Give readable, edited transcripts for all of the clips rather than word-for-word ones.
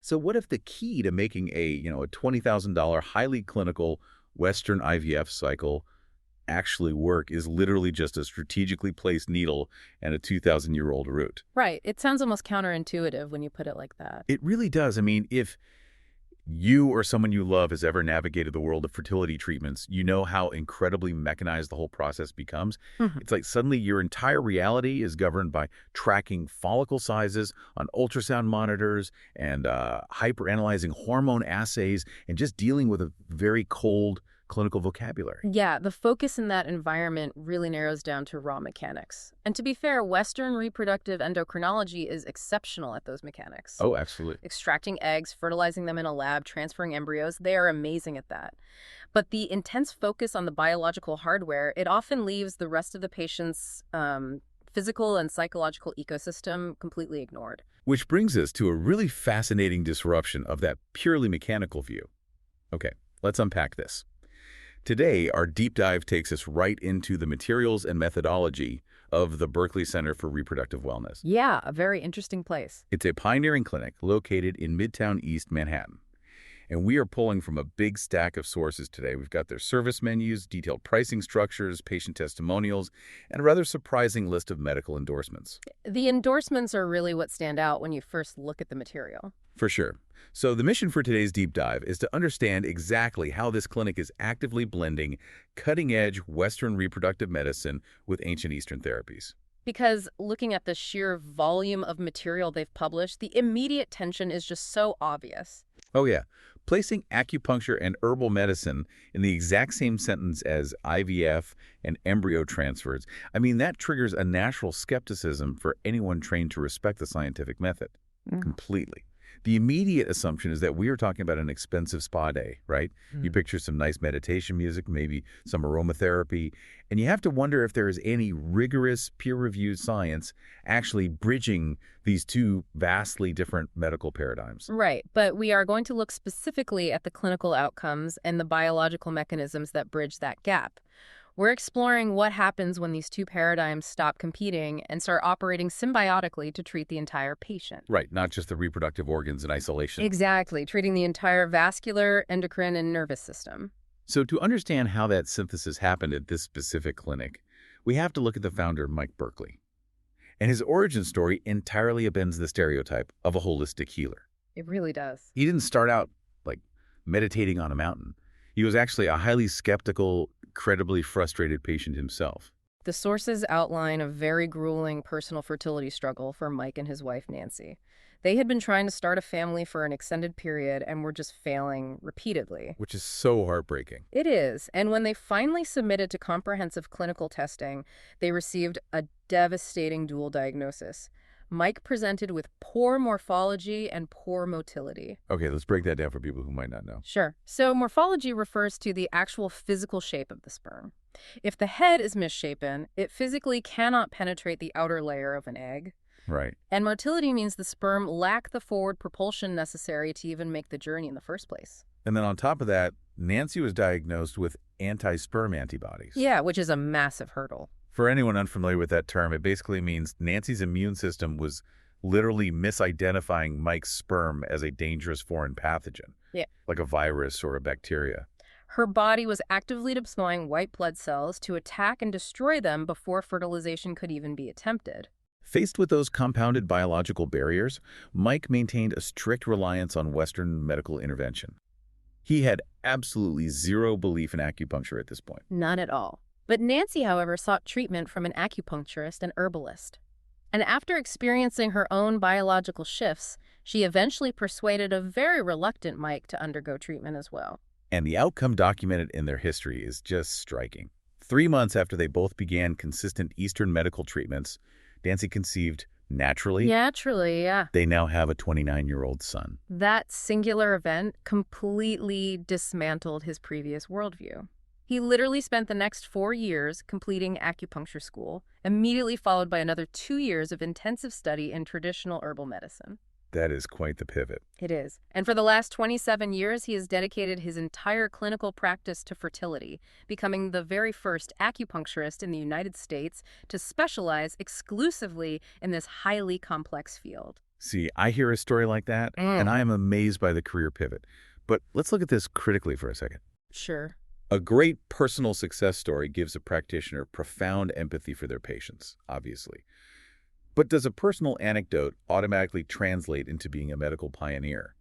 So what if the key to making a $20,000 highly clinical Western IVF cycle actually work is literally just a strategically placed needle and a 2,000-year-old root? Right. It sounds almost counterintuitive when you put it like that. It really does. I mean, if you or someone you love has ever navigated the world of fertility treatments, you know how incredibly mechanized the whole process becomes. Mhm. It's like suddenly your entire reality is governed by tracking follicle sizes on ultrasound monitors and hyper-analyzing hormone assays and just dealing with a very cold clinical vocabulary. Yeah, the focus in that environment really narrows down to raw mechanics. And to be fair, Western reproductive endocrinology is exceptional at those mechanics. Oh, absolutely. Extracting eggs, fertilizing them in a lab, transferring embryos, they are amazing at that. But the intense focus on the biological hardware, it often leaves the rest of the patient's physical and psychological ecosystem completely ignored. Which brings us to a really fascinating disruption of that purely mechanical view. Okay, let's unpack this. Today, our deep dive takes us right into the materials and methodology of the Berkeley Center for Reproductive Wellness. Yeah, a very interesting place. It's a pioneering clinic located in Midtown East Manhattan. And we are pulling from a big stack of sources today. We've got their service menus, detailed pricing structures, patient testimonials, and a rather surprising list of medical endorsements. The endorsements are really what stand out when you first look at the material. For sure. So the mission for today's deep dive is to understand exactly how this clinic is actively blending cutting-edge Western reproductive medicine with ancient Eastern therapies. Because looking at the sheer volume of material they've published, the immediate tension is just so obvious. Oh yeah, placing acupuncture and herbal medicine in the exact same sentence as IVF and embryo transfers, I mean, that triggers a natural skepticism for anyone trained to respect the scientific method. Completely. The immediate assumption is that we are talking about an expensive spa day, right? You picture some nice meditation music, maybe some aromatherapy, and you have to wonder if there is any rigorous peer-reviewed science actually bridging these two vastly different medical paradigms. Right, but we are going to look specifically at the clinical outcomes and the biological mechanisms that bridge that gap. We're exploring what happens when these two paradigms stop competing and start operating symbiotically to treat the entire patient. Right, not just the reproductive organs in isolation. Exactly, treating the entire vascular, endocrine, and nervous system. So to understand how that synthesis happened at this specific clinic, we have to look at the founder, Mike Berkeley. And his origin story entirely upends the stereotype of a holistic healer. It really does. He didn't start out like meditating on a mountain. He was actually a highly skeptical, incredibly frustrated patient himself. The sources outline a very grueling personal fertility struggle for Mike and his wife, Nancy. They had been trying to start a family for an extended period and were just failing repeatedly. Which is so heartbreaking. It is. And when they finally submitted to comprehensive clinical testing, they received a devastating dual diagnosis. Mike presented with poor morphology and poor motility. Okay, let's break that down for people who might not know. Sure. So morphology refers to the actual physical shape of the sperm. If the head is misshapen, it physically cannot penetrate the outer layer of an egg. Right. And motility means the sperm lack the forward propulsion necessary to even make the journey in the first place. And then on top of that, Nancy was diagnosed with anti-sperm antibodies. Yeah, which is a massive hurdle. For anyone unfamiliar with that term, it basically means Nancy's immune system was literally misidentifying Mike's sperm as a dangerous foreign pathogen. Yeah. Like a virus or a bacteria. Her body was actively deploying white blood cells to attack and destroy them before fertilization could even be attempted. Faced with those compounded biological barriers, Mike maintained a strict reliance on Western medical intervention. He had absolutely zero belief in acupuncture at this point. None at all. But Nancy, however, sought treatment from an acupuncturist and herbalist. And after experiencing her own biological shifts, she eventually persuaded a very reluctant Mike to undergo treatment as well. And the outcome documented in their history is just striking. 3 months after they both began consistent Eastern medical treatments, Nancy conceived naturally. Naturally, yeah. They now have a 29-year-old son. That singular event completely dismantled his previous worldview. He literally spent the next 4 years completing acupuncture school, immediately followed by another 2 years of intensive study in traditional herbal medicine. That is quite the pivot. It is. And for the last 27 years, he has dedicated his entire clinical practice to fertility, becoming the very first acupuncturist in the United States to specialize exclusively in this highly complex field. See, I hear a story like that, and I am amazed by the career pivot. But let's look at this critically for a second. Sure. A great personal success story gives a practitioner profound empathy for their patients, obviously. But does a personal anecdote automatically translate into being a medical pioneer?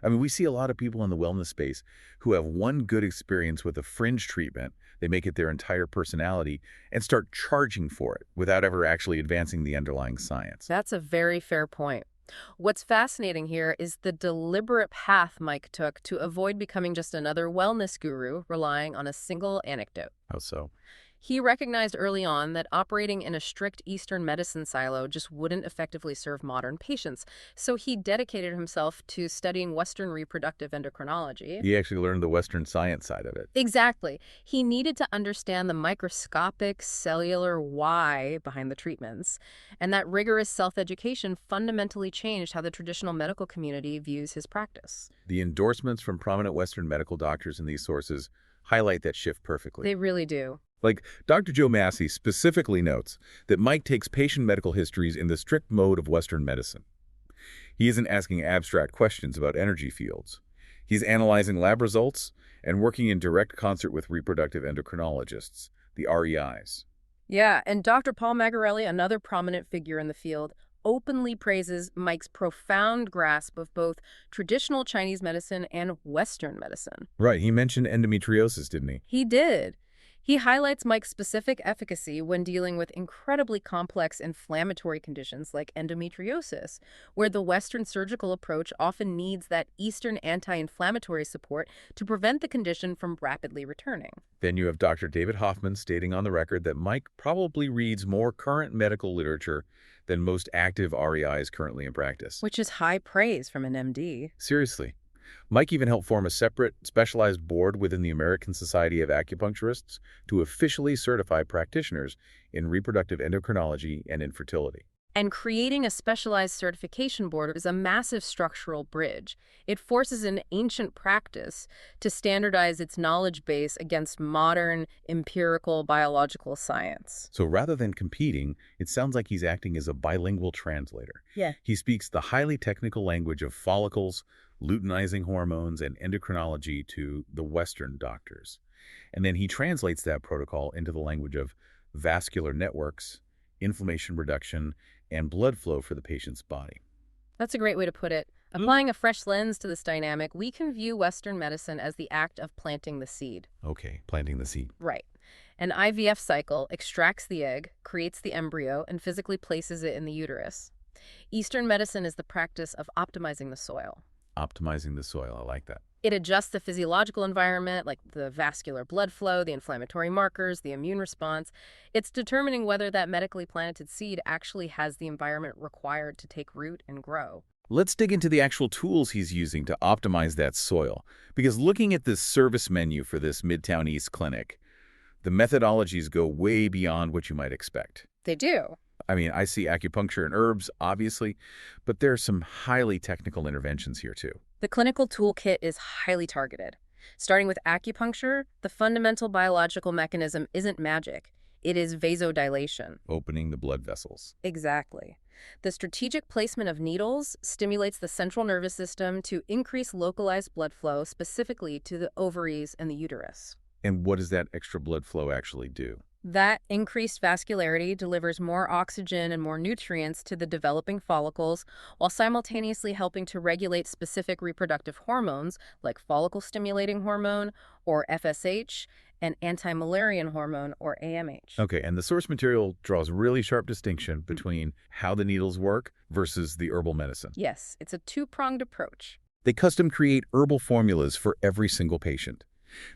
I mean, we see a lot of people in the wellness space who have one good experience with a fringe treatment, they make it their entire personality, and start charging for it without ever actually advancing the underlying science. That's a very fair point. What's fascinating here is the deliberate path Mike took to avoid becoming just another wellness guru relying on a single anecdote. How so? He recognized early on that operating in a strict Eastern medicine silo just wouldn't effectively serve modern patients, so he dedicated himself to studying Western reproductive endocrinology. He actually learned the Western science side of it. Exactly. He needed to understand the microscopic cellular why behind the treatments, and that rigorous self-education fundamentally changed how the traditional medical community views his practice. The endorsements from prominent Western medical doctors in these sources highlight that shift perfectly. They really do. Like, Dr. Joe Massey specifically notes that Mike takes patient medical histories in the strict mode of Western medicine. He isn't asking abstract questions about energy fields. He's analyzing lab results and working in direct concert with reproductive endocrinologists, the REIs. Yeah, and Dr. Paul Magarelli, another prominent figure in the field, openly praises Mike's profound grasp of both traditional Chinese medicine and Western medicine. Right, he mentioned endometriosis, didn't he? He did. He highlights Mike's specific efficacy when dealing with incredibly complex inflammatory conditions like endometriosis, where the Western surgical approach often needs that Eastern anti-inflammatory support to prevent the condition from rapidly returning. Then you have Dr. David Hoffman stating on the record that Mike probably reads more current medical literature than most active REIs currently in practice. Which is high praise from an MD. Seriously. Mike even helped form a separate, specialized board within the American Society of Acupuncturists to officially certify practitioners in reproductive endocrinology and infertility. And creating a specialized certification board is a massive structural bridge. It forces an ancient practice to standardize its knowledge base against modern, empirical biological science. So rather than competing, it sounds like he's acting as a bilingual translator. Yeah. He speaks the highly technical language of follicles, luteinizing hormones, and endocrinology to the Western doctors. And then he translates that protocol into the language of vascular networks, inflammation reduction, and blood flow for the patient's body. That's a great way to put it. Applying a fresh lens to this dynamic, we can view Western medicine as the act of planting the seed. Okay, planting the seed. Right. An IVF cycle extracts the egg, creates the embryo, and physically places it in the uterus. Eastern medicine is the practice of optimizing the soil. Optimizing the soil, I like that. It adjusts the physiological environment, like the vascular blood flow, the inflammatory markers, the immune response. It's determining whether that medically planted seed actually has the environment required to take root and grow. Let's dig into the actual tools he's using to optimize that soil. Because looking at the service menu for this Midtown East clinic, the methodologies go way beyond what you might expect. They do. I mean, I see acupuncture and herbs, obviously, but there are some highly technical interventions here, too. The clinical toolkit is highly targeted. Starting with acupuncture, the fundamental biological mechanism isn't magic. It is vasodilation. Opening the blood vessels. Exactly. The strategic placement of needles stimulates the central nervous system to increase localized blood flow specifically to the ovaries and the uterus. And what does that extra blood flow actually do? That increased vascularity delivers more oxygen and more nutrients to the developing follicles while simultaneously helping to regulate specific reproductive hormones like follicle-stimulating hormone, or FSH, and anti-Müllerian hormone, or AMH. Okay, and the source material draws really sharp distinction between how the needles work versus the herbal medicine. Yes, it's a two-pronged approach. They custom create herbal formulas for every single patient.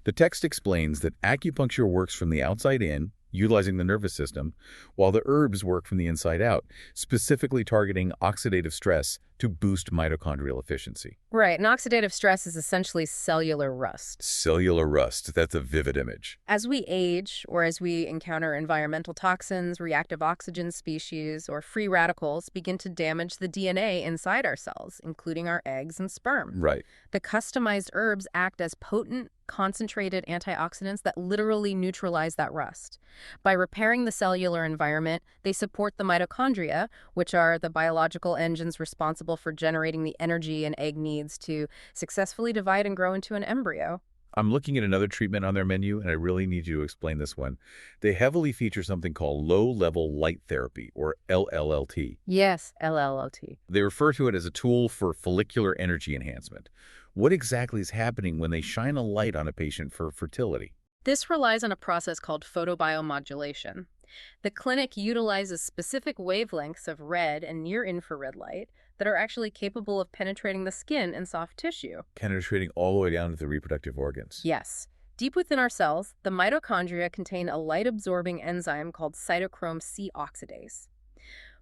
The text explains that acupuncture works from the outside in, utilizing the nervous system, while the herbs work from the inside out, specifically targeting oxidative stress to boost mitochondrial efficiency. Right, and oxidative stress is essentially cellular rust. Cellular rust, that's a vivid image. As we age, or as we encounter environmental toxins, reactive oxygen species, or free radicals begin to damage the DNA inside our cells, including our eggs and sperm. Right. The customized herbs act as potent, concentrated antioxidants that literally neutralize that rust. By repairing the cellular environment, they support the mitochondria, which are the biological engines responsible for generating the energy an egg needs to successfully divide and grow into an embryo. I'm looking at another treatment on their menu, and I really need you to explain this one. They heavily feature something called low-level light therapy, or LLLT. Yes, LLOT. They refer to it as a tool for follicular energy enhancement. What exactly is happening when they shine a light on a patient for fertility? This relies on a process called photobiomodulation. The clinic utilizes specific wavelengths of red and near-infrared light that are actually capable of penetrating the skin and soft tissue. Penetrating all the way down to the reproductive organs. Yes. Deep within our cells, the mitochondria contain a light-absorbing enzyme called cytochrome C oxidase.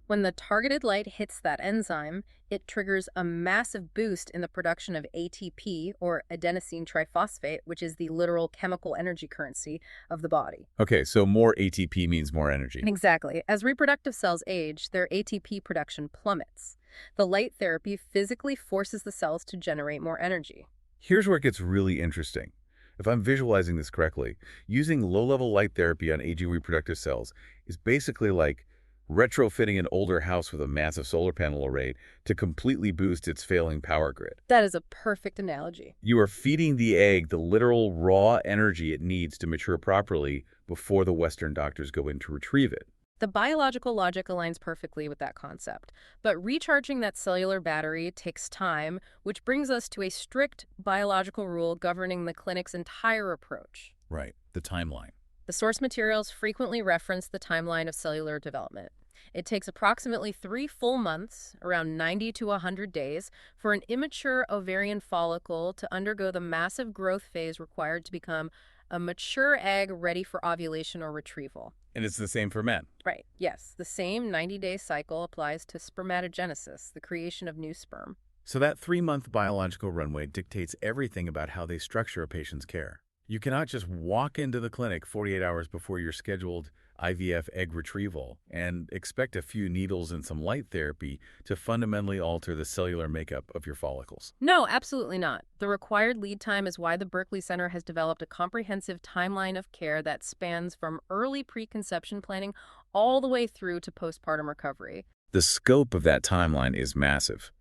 When the targeted light hits that enzyme, it triggers a massive boost in the production of ATP, or adenosine triphosphate, which is the literal chemical energy currency of the body. Okay, so more ATP means more energy. Exactly. As reproductive cells age, their ATP production plummets. The light therapy physically forces the cells to generate more energy. Here's where it gets really interesting. If I'm visualizing this correctly, using low-level light therapy on aging reproductive cells is basically like retrofitting an older house with a massive solar panel array to completely boost its failing power grid. That is a perfect analogy. You are feeding the egg the literal raw energy it needs to mature properly before the Western doctors go in to retrieve it. The biological logic aligns perfectly with that concept, but recharging that cellular battery takes time, which brings us to a strict biological rule governing the clinic's entire approach. Right, the timeline. The source materials frequently reference the timeline of cellular development. It takes approximately 3 full months, around 90 to 100 days, for an immature ovarian follicle to undergo the massive growth phase required to become a mature egg ready for ovulation or retrieval. And it's the same for men. Right, yes. The same 90-day cycle applies to spermatogenesis, the creation of new sperm. So that 3-month biological runway dictates everything about how they structure a patient's care. You cannot just walk into the clinic 48 hours before your scheduled IVF egg retrieval and expect a few needles and some light therapy to fundamentally alter the cellular makeup of your follicles. No, absolutely not. The required lead time is why the Berkeley Center has developed a comprehensive timeline of care that spans from early preconception planning all the way through to postpartum recovery. The scope of that timeline is massive.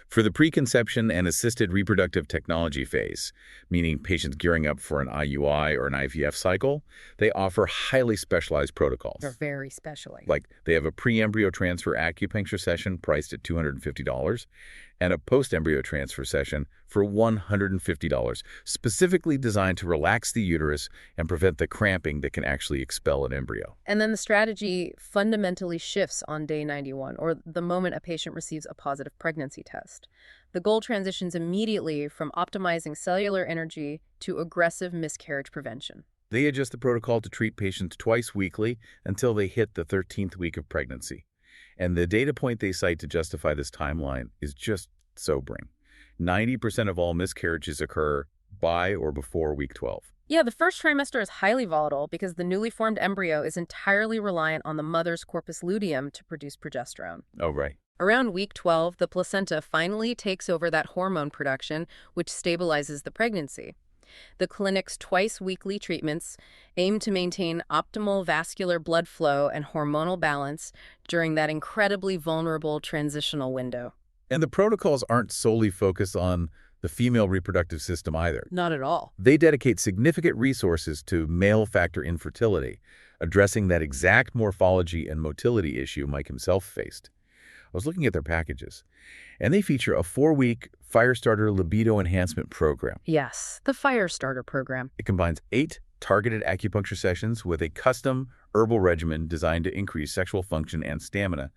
For the preconception and assisted reproductive technology phase, meaning patients gearing up for an IUI or an IVF cycle, they offer highly specialized protocols. They're very specialized. Like they have a pre-embryo transfer acupuncture session priced at $250 and a post-embryo transfer session for $150, specifically designed to relax the uterus and prevent the cramping that can actually expel an embryo. And then the strategy fundamentally shifts on day 91, or the moment a patient receives a positive pregnancy test. The goal transitions immediately from optimizing cellular energy to aggressive miscarriage prevention. They adjust the protocol to treat patients twice weekly until they hit the 13th week of pregnancy. And the data point they cite to justify this timeline is just sobering. 90% of all miscarriages occur by or before week 12. Yeah, the first trimester is highly volatile because the newly formed embryo is entirely reliant on the mother's corpus luteum to produce progesterone. Oh, right. Around week 12, the placenta finally takes over that hormone production, which stabilizes the pregnancy. The clinic's twice-weekly treatments aim to maintain optimal vascular blood flow and hormonal balance during that incredibly vulnerable transitional window. And the protocols aren't solely focused on the female reproductive system either. Not at all. They dedicate significant resources to male factor infertility, addressing that exact morphology and motility issue Mike himself faced. I was looking at their packages, and they feature a 4-week Firestarter libido enhancement program. Yes, the Firestarter program. It combines 8 targeted acupuncture sessions with a custom herbal regimen designed to increase sexual function and stamina.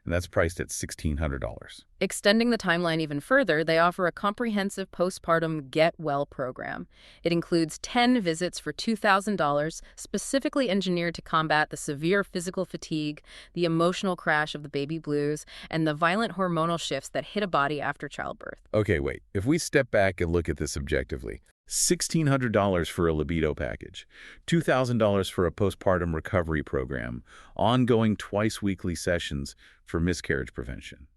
and that's priced at $1,600. Extending the timeline even further, they offer a comprehensive postpartum Get Well program. It includes 10 visits for $2,000, specifically engineered to combat the severe physical fatigue, the emotional crash of the baby blues, and the violent hormonal shifts that hit a body after childbirth. Okay, wait. If we step back and look at this objectively, $1,600 for a libido package, $2,000 for a postpartum recovery program, ongoing twice-weekly sessions for miscarriage prevention.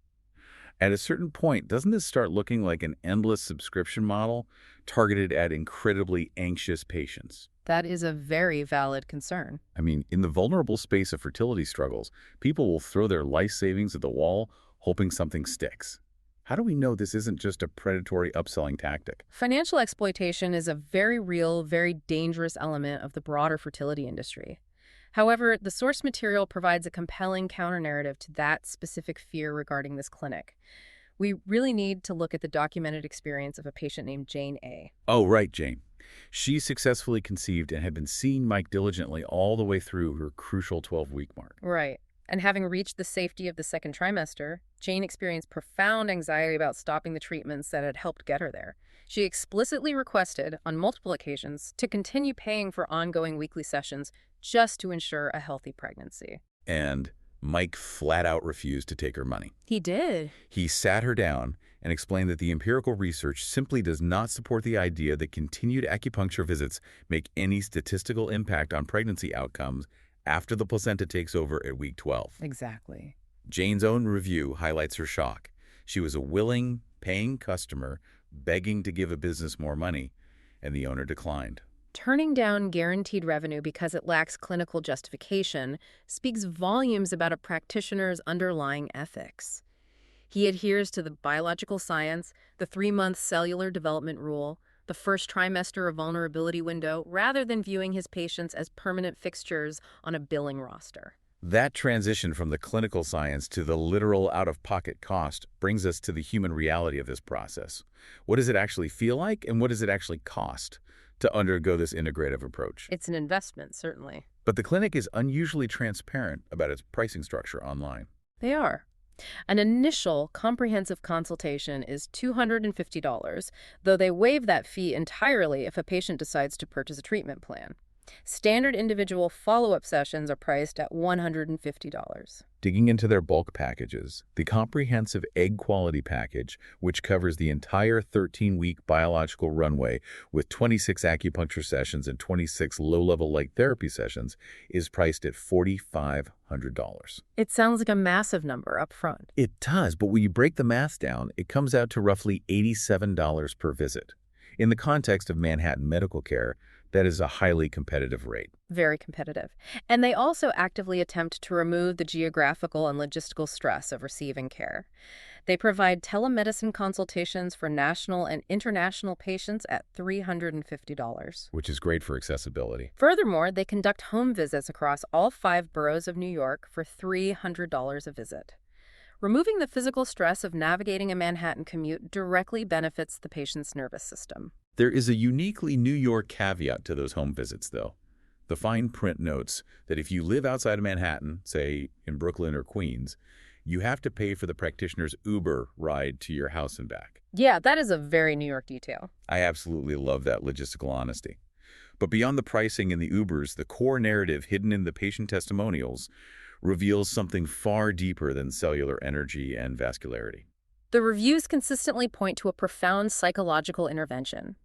At a certain point, doesn't this start looking like an endless subscription model targeted at incredibly anxious patients? That is a very valid concern. I mean, in the vulnerable space of fertility struggles, people will throw their life savings at the wall, hoping something sticks. How do we know this isn't just a predatory upselling tactic? Financial exploitation is a very real, very dangerous element of the broader fertility industry. However, the source material provides a compelling counter-narrative to that specific fear regarding this clinic. We really need to look at the documented experience of a patient named Jane A. Oh, right, Jane. She successfully conceived and had been seeing Mike diligently all the way through her crucial 12-week mark. Right. And having reached the safety of the second trimester, Jane experienced profound anxiety about stopping the treatments that had helped get her there. She explicitly requested, on multiple occasions, to continue paying for ongoing weekly sessions just to ensure a healthy pregnancy. And Mike flat out refused to take her money. He did. He sat her down and explained that the empirical research simply does not support the idea that continued acupuncture visits make any statistical impact on pregnancy outcomes after the placenta takes over at week 12. Exactly. Jane's own review highlights her shock. She was a willing, paying customer begging to give a business more money, and the owner declined. Turning down guaranteed revenue because it lacks clinical justification speaks volumes about a practitioner's underlying ethics. He adheres to the biological science, the 3-month cellular development rule, the first trimester of vulnerability window, rather than viewing his patients as permanent fixtures on a billing roster. That transition from the clinical science to the literal out-of-pocket cost brings us to the human reality of this process. What does it actually feel like, and what does it actually cost to undergo this integrative approach? It's an investment, certainly. But the clinic is unusually transparent about its pricing structure online. They are. An initial comprehensive consultation is $250, though they waive that fee entirely if a patient decides to purchase a treatment plan. Standard individual follow-up sessions are priced at $150. Digging into their bulk packages, the comprehensive egg quality package, which covers the entire 13-week biological runway with 26 acupuncture sessions and 26 low-level light therapy sessions, is priced at $4,500. It sounds like a massive number up front. It does, but when you break the math down, it comes out to roughly $87 per visit. In the context of Manhattan medical care, that is a highly competitive rate. Very competitive. And they also actively attempt to remove the geographical and logistical stress of receiving care. They provide telemedicine consultations for national and international patients at $350. Which is great for accessibility. Furthermore, they conduct home visits across all 5 boroughs of New York for $300 a visit. Removing the physical stress of navigating a Manhattan commute directly benefits the patient's nervous system. There is a uniquely New York caveat to those home visits, though. The fine print notes that if you live outside of Manhattan, say in Brooklyn or Queens, you have to pay for the practitioner's Uber ride to your house and back. Yeah, that is a very New York detail. I absolutely love that logistical honesty. But beyond the pricing and the Ubers, the core narrative hidden in the patient testimonials reveals something far deeper than cellular energy and vascularity. The reviews consistently point to a profound psychological intervention.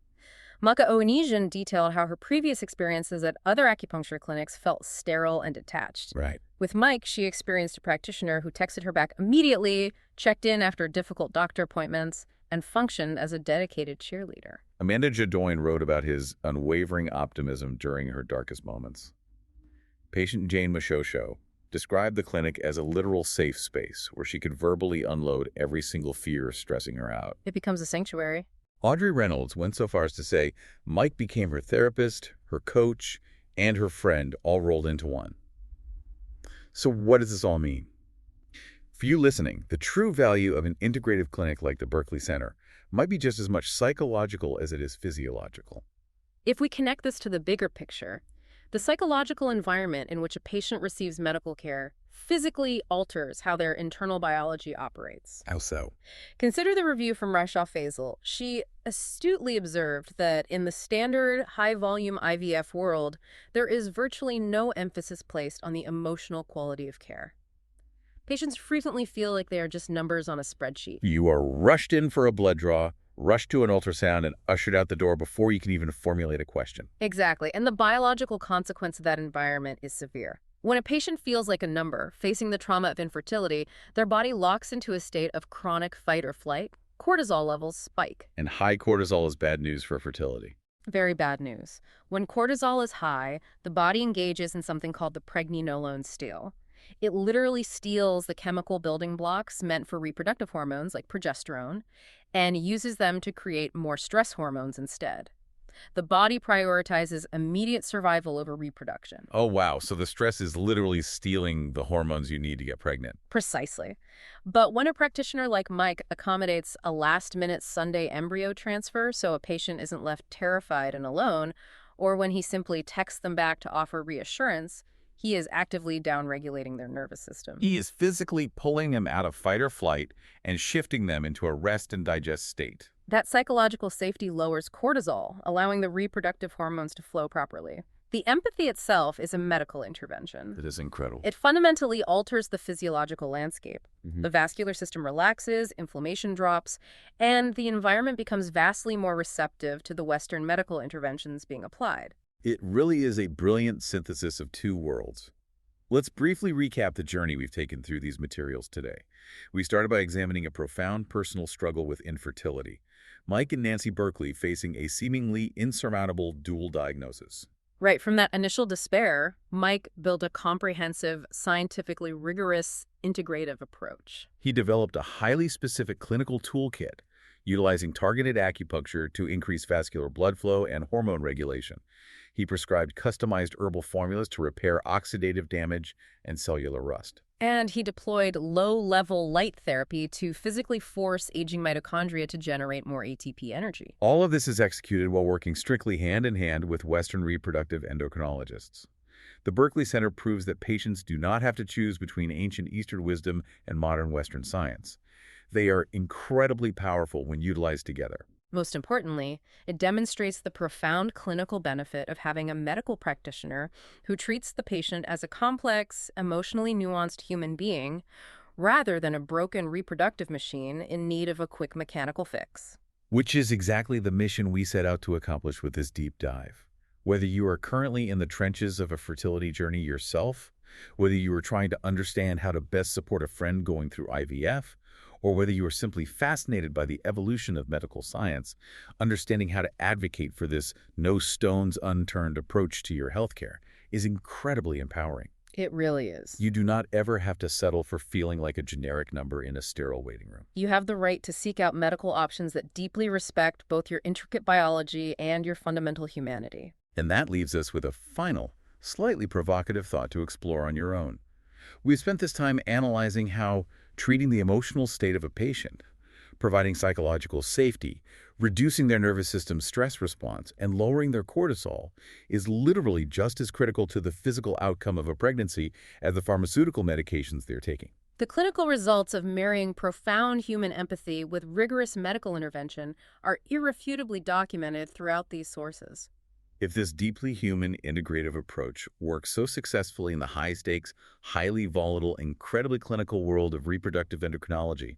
Maka Oenesian detailed how her previous experiences at other acupuncture clinics felt sterile and detached. Right. With Mike, she experienced a practitioner who texted her back immediately, checked in after difficult doctor appointments, and functioned as a dedicated cheerleader. Amanda Jadoin wrote about his unwavering optimism during her darkest moments. Patient Jane Mashosho described the clinic as a literal safe space where she could verbally unload every single fear stressing her out. It becomes a sanctuary. Audrey Reynolds went so far as to say Mike became her therapist, her coach, and her friend all rolled into one. So what does this all mean? For you listening, the true value of an integrative clinic like the Berkeley Center might be just as much psychological as it is physiological. If we connect this to the bigger picture, the psychological environment in which a patient receives medical care physically alters how their internal biology operates. How so? Consider the review from Raisha Faisal. She astutely observed that in the standard high-volume IVF world, there is virtually no emphasis placed on the emotional quality of care. Patients frequently feel like they are just numbers on a spreadsheet. You are rushed in for a blood draw, rushed to an ultrasound, and ushered out the door before you can even formulate a question. Exactly, and the biological consequence of that environment is severe. When a patient feels like a number, facing the trauma of infertility, their body locks into a state of chronic fight or flight. Cortisol levels spike. And high cortisol is bad news for fertility. Very bad news. When cortisol is high, the body engages in something called the pregnenolone steal. It literally steals the chemical building blocks meant for reproductive hormones like progesterone and uses them to create more stress hormones instead. The body prioritizes immediate survival over reproduction. Oh, wow. So the stress is literally stealing the hormones you need to get pregnant. Precisely. But when a practitioner like Mike accommodates a last-minute Sunday embryo transfer so a patient isn't left terrified and alone, or when he simply texts them back to offer reassurance, he is actively downregulating their nervous system. He is physically pulling them out of fight or flight and shifting them into a rest and digest state. That psychological safety lowers cortisol, allowing the reproductive hormones to flow properly. The empathy itself is a medical intervention. That is incredible. It fundamentally alters the physiological landscape. Mhm. The vascular system relaxes, inflammation drops, and the environment becomes vastly more receptive to the Western medical interventions being applied. It really is a brilliant synthesis of two worlds. Let's briefly recap the journey we've taken through these materials today. We started by examining a profound personal struggle with infertility. Mike and Nancy Berkeley facing a seemingly insurmountable dual diagnosis. Right, from that initial despair, Mike built a comprehensive, scientifically rigorous, integrative approach. He developed a highly specific clinical toolkit, utilizing targeted acupuncture to increase vascular blood flow and hormone regulation. He prescribed customized herbal formulas to repair oxidative damage and cellular rust. And he deployed low-level light therapy to physically force aging mitochondria to generate more ATP energy. All of this is executed while working strictly hand-in-hand with Western reproductive endocrinologists. The Berkeley Center proves that patients do not have to choose between ancient Eastern wisdom and modern Western science. They are incredibly powerful when utilized together. Most importantly, it demonstrates the profound clinical benefit of having a medical practitioner who treats the patient as a complex, emotionally nuanced human being rather than a broken reproductive machine in need of a quick mechanical fix. Which is exactly the mission we set out to accomplish with this deep dive. Whether you are currently in the trenches of a fertility journey yourself, whether you are trying to understand how to best support a friend going through IVF, or whether you are simply fascinated by the evolution of medical science, understanding how to advocate for this no stones unturned approach to your healthcare is incredibly empowering. It really is. You do not ever have to settle for feeling like a generic number in a sterile waiting room. You have the right to seek out medical options that deeply respect both your intricate biology and your fundamental humanity. And that leaves us with a final, slightly provocative thought to explore on your own. We've spent this time analyzing how treating the emotional state of a patient, providing psychological safety, reducing their nervous system's stress response, and lowering their cortisol is literally just as critical to the physical outcome of a pregnancy as the pharmaceutical medications they're taking. The clinical results of marrying profound human empathy with rigorous medical intervention are irrefutably documented throughout these sources. If this deeply human, integrative approach works so successfully in the high-stakes, highly volatile, incredibly clinical world of reproductive endocrinology,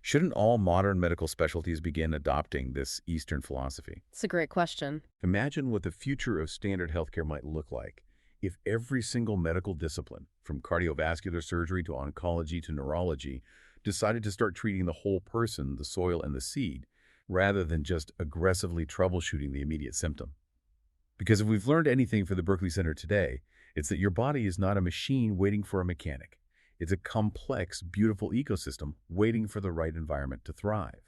shouldn't all modern medical specialties begin adopting this Eastern philosophy? It's a great question. Imagine what the future of standard healthcare might look like if every single medical discipline, from cardiovascular surgery to oncology to neurology, decided to start treating the whole person, the soil, and the seed, rather than just aggressively troubleshooting the immediate symptom. Because if we've learned anything for the Berkeley Center today, it's that your body is not a machine waiting for a mechanic. It's a complex, beautiful ecosystem waiting for the right environment to thrive.